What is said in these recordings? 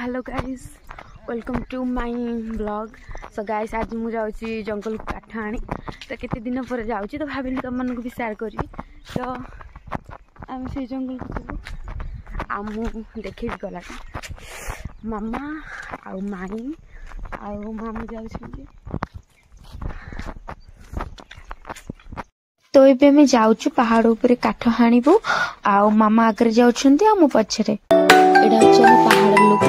Hello guys, welcome to my blog. So guys आज मुझे जाऊँगी जंगल को काठ आनी तो केते दिन पर जाऊँगी तो भाविली तुम मानक भी शेयर करी। तो आम से जंगल को जीवु आम देखे गला मामा आउ माई आउ मामू जाऊँ। तो ये आम जाऊँ पहाड़ उपर काठ हाणीबू आउ मामा आगे जाऊँच आ मो पछरे एटा हচ্ছে ଆମ ପାହାଡ଼ ଲୋକ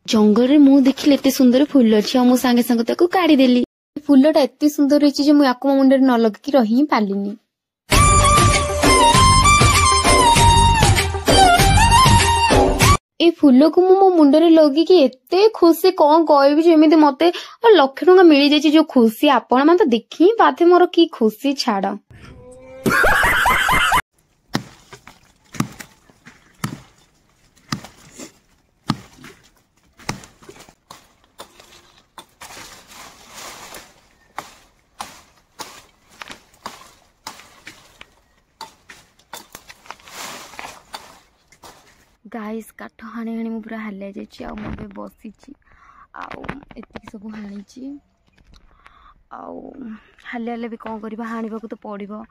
जंगल मु देखिले एते सुंदर फूल अछि आ मो संगे संगे ताको काढी देली। फूलटा एते सुंदर अछि जे मु याको मुंडे न लग की रही पालिनी। ए फूल को मो मुंडे लगी कि एते खुशी कौन कहबी जेमिति मते लक्ष टका मिली जाय जो खुशी आपण मान तो देखि पाथे मोर की खुशी छाड़। गाइस काठ हाणी हाणी मु पूरा हाले जाइए आ मुझे बसी आती सब हाणी हाले हाले भी कौन कर हाणा तो पड़ो।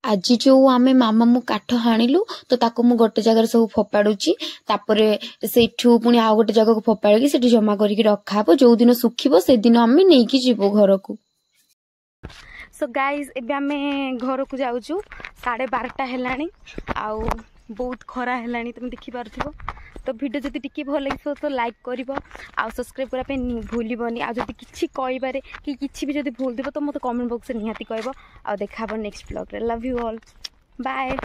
आज जो आमे मामा मु काठ हाणिलु तो ताको मु गोटे जगह सब फोपाड़ुची तापरे सेठू पुणी आ गोटे जगह को फोपाड़ी सेठी जमा करके रखा जो दिन सुखिबो से दिन आमे नेकी जीवो घर को। सो गाइस एबे आमे घर को जाउछु 12:30 हेलानी आउ बहुत खरा हेलानी तुम देखि पारथिबो। तो वीडियो जदि टिके भल लगिसो तो लाइक करिवो आ सब्सक्राइब करा पे भूलिबनी आ जदि किछि कहिबारे कि किछि भी जदि भूल दिबो तो मते कमेंट बॉक्स रे निहाती कहबो आ देखाबो नेक्स्ट ब्लॉग रे। Love you all, bye.